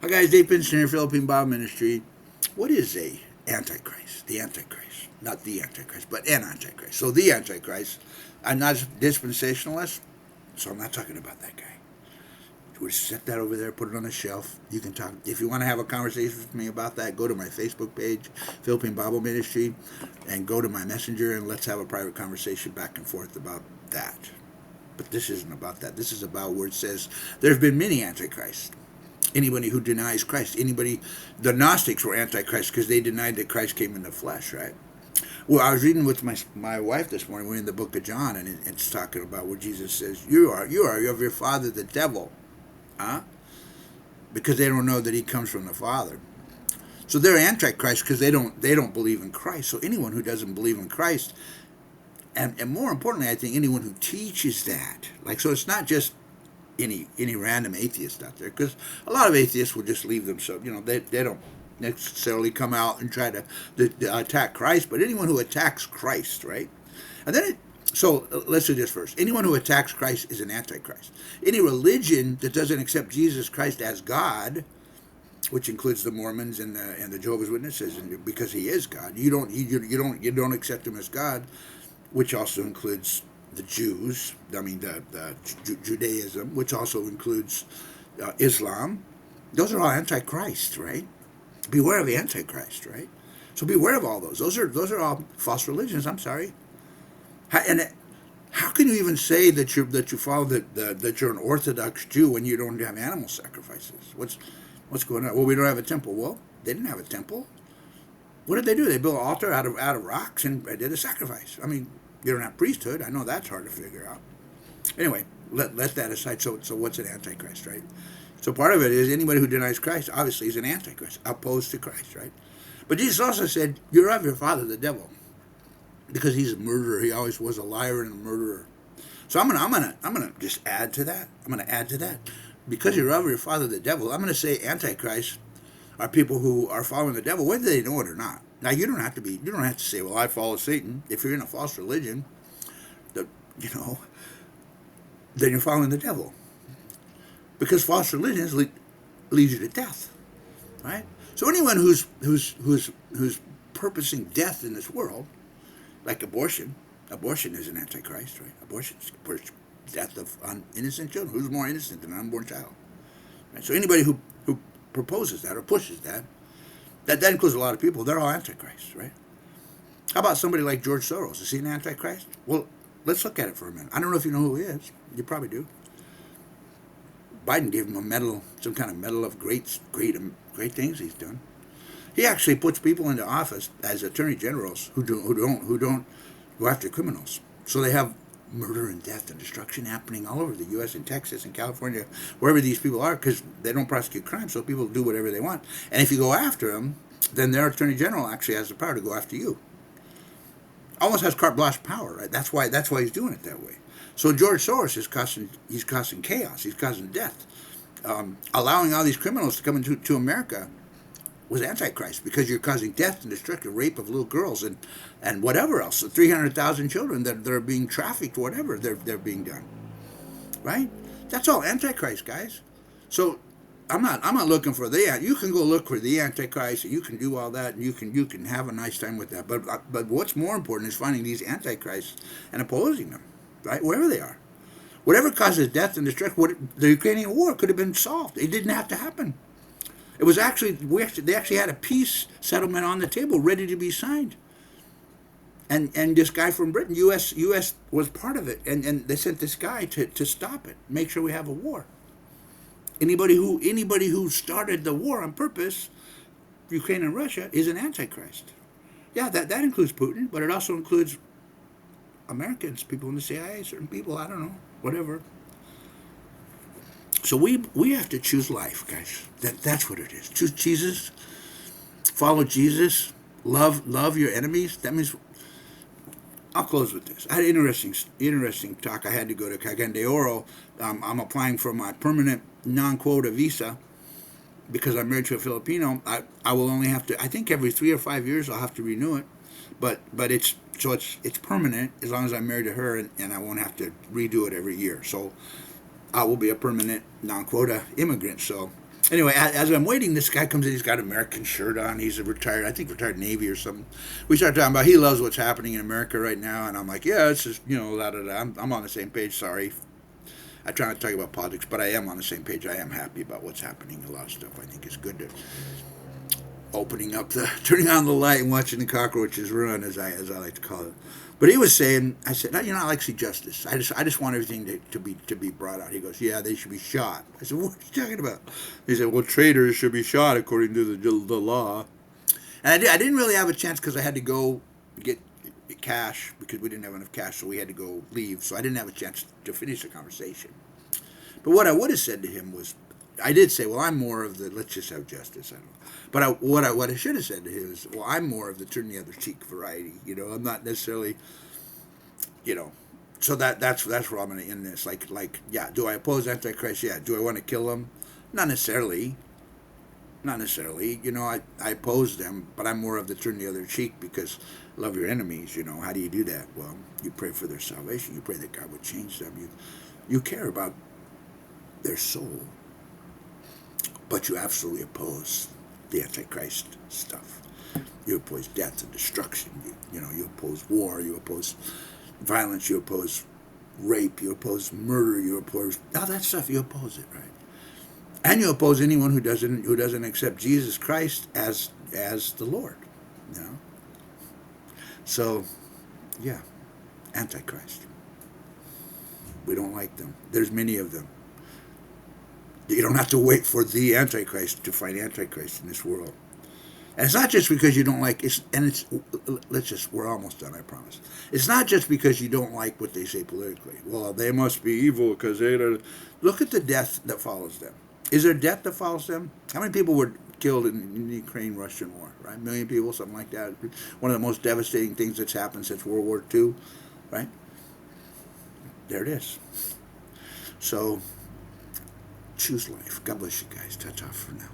Hi guys, Dave Pinson here, Philippine Bible Ministry. What is a antichrist? The antichrist, not the antichrist, but an antichrist. So the antichrist. I'm not a dispensationalist, so I'm not talking about that guy. We'll set that over there, put it on the shelf. You can talk if you want to have a conversation with me about that. Go to my Facebook page, Philippine Bible Ministry, and go to my messenger and let's have a private conversation back and forth about that. But this isn't about that. This is about where it says there have been many antichrists. Anybody who denies Christ, the Gnostics were antichrist because they denied that Christ came in the flesh, right? Well, I was reading with my wife this morning. We're in the book of John, and it's talking about where Jesus says, you of your father the devil, huh? Because they don't know that he comes from the Father. So they're antichrist because they don't believe in Christ. So anyone who doesn't believe in Christ, and more importantly, I think anyone who teaches that, so it's not just any random atheist out there, because a lot of atheists will just leave themselves. They don't necessarily come out and try to attack Christ, but anyone who attacks Christ, right? And then so let's do this first. Anyone who attacks Christ is an antichrist. Any religion that doesn't accept Jesus Christ as God, which includes the Mormons and the Jehovah's Witnesses, and because he is God, you don't accept him as God, which also includes the Jews, the Judaism, which also includes Islam. Those are all antichrist, right? Beware of the antichrist, right? So beware of all those. Those are all false religions. I'm sorry. How can you even say that you follow that you're an Orthodox Jew when you don't have animal sacrifices? What's going on? Well, we don't have a temple. Well, they didn't have a temple. What did they do? They built an altar out of rocks and did a sacrifice. You don't have priesthood. I know that's hard to figure out. Anyway, let that aside. So what's an antichrist, right? So part of it is anybody who denies Christ obviously is an antichrist, opposed to Christ, right? But Jesus also said, "You're of your father, the devil," because he's a murderer. He always was a liar and a murderer. So I'm gonna just add to that. I'm gonna add to that because you're of your father, the devil. I'm gonna say antichrist are people who are following the devil, whether they know it or not. Now you don't have to say, well, I follow Satan. If you're in a false religion, the, you know, then you're following the devil. Because false religions lead you to death, right? So anyone who's purposing death in this world, like abortion is an antichrist, right? Abortion is death of innocent children. Who's more innocent than an unborn child? Right? So anybody who proposes that or pushes that includes a lot of people. They're all antichrists, right? How about somebody like George Soros? Is he an antichrist? Well, let's look at it for a minute. I don't know if you know who he is. You probably do. Biden gave him a medal, some kind of medal of great things he's done. He actually puts people into office as attorney generals who don't go after criminals. So they have murder and death and destruction happening all over the U.S. and Texas and California, wherever these people are, because they don't prosecute crime, so people do whatever they want. And if you go after them, then their attorney general actually has the power to go after you. Almost has carte blanche power, right? That's why he's doing it that way. So George Soros is causing chaos. He's causing death. Allowing all these criminals to come into America was antichrist because you're causing death and destruction, rape of little girls, and whatever else. So 300,000 children that are being trafficked, whatever they're being done, right? That's all antichrist, guys. So I'm not looking for the. You can go look for the antichrist, and you can do all that, and you can have a nice time with that. But what's more important is finding these antichrists and opposing them, right, wherever they are. Whatever causes death and destruction, the Ukrainian war could have been solved. It didn't have to happen. It was they actually had a peace settlement on the table ready to be signed. And this guy from Britain, U.S. was part of it, and they sent this guy to stop it, make sure we have a war. Anybody who started the war on purpose, Ukraine and Russia, is an antichrist. Yeah, that includes Putin, but it also includes Americans, people in the CIA, certain people, I don't know, whatever. So we have to choose life, guys. That's what it is. Choose Jesus, follow Jesus, love your enemies. That means I'll close with this. I had an interesting talk. I had to go to Cagayan de Oro. I'm applying for my permanent non-quota visa because I'm married to a Filipino. I will only have to. I think every 3 or 5 years I'll have to renew it, but it's permanent as long as I'm married to her, and I won't have to redo it every year. So I will be a permanent non-quota immigrant. So Anyway, as I'm waiting, this guy comes in. He's got an American shirt on. He's a retired, I think, retired Navy or something. We start talking about he loves what's happening in America right now, and I'm like, yeah, it's just da da da. I'm on the same page. Sorry, I try not to talk about politics, but I am on the same page. I am happy about what's happening. A lot of stuff I think is good. To turning on the light and watching the cockroaches run, as I like to call it. But he was saying, I said, I like to see justice. I just want everything to be brought out. He goes, yeah, they should be shot. I said, what are you talking about? He said, well, traitors should be shot according to the law. And I didn't really have a chance because I had to go get cash because we didn't have enough cash, so we had to go leave. So I didn't have a chance to finish the conversation. But what I would have said to him was, I did say, well, I'm more of the let's just have justice. I don't know. But what I should have said to him is, well, I'm more of the turn the other cheek variety. I'm not necessarily, you know. So that's where I'm going to end this. Yeah, do I oppose Antichrist? Yeah. Do I want to kill him? Not necessarily. Not necessarily. I oppose them, but I'm more of the turn the other cheek because love your enemies. How do you do that? Well, you pray for their salvation. You pray that God would change them. You care about their soul, but you absolutely oppose the Antichrist stuff. You oppose death and destruction. You oppose war. You oppose violence. You oppose rape. You oppose murder. You oppose all that stuff. You oppose it, right? And you oppose anyone who doesn't accept Jesus Christ as the Lord. You know. So, yeah, Antichrist. We don't like them. There's many of them. You don't have to wait for the Antichrist to find Antichrist in this world. And it's not just because you don't like we're almost done, I promise. It's not just because you don't like what they say politically. Well, they must be evil because they don't. Look at the death that follows them. Is there death that follows them? How many people were killed in the Ukraine-Russian war, right? 1 million people, something like that. One of the most devastating things that's happened since World War II, right? There it is. So, choose life. God bless you guys. Ta-ta for now.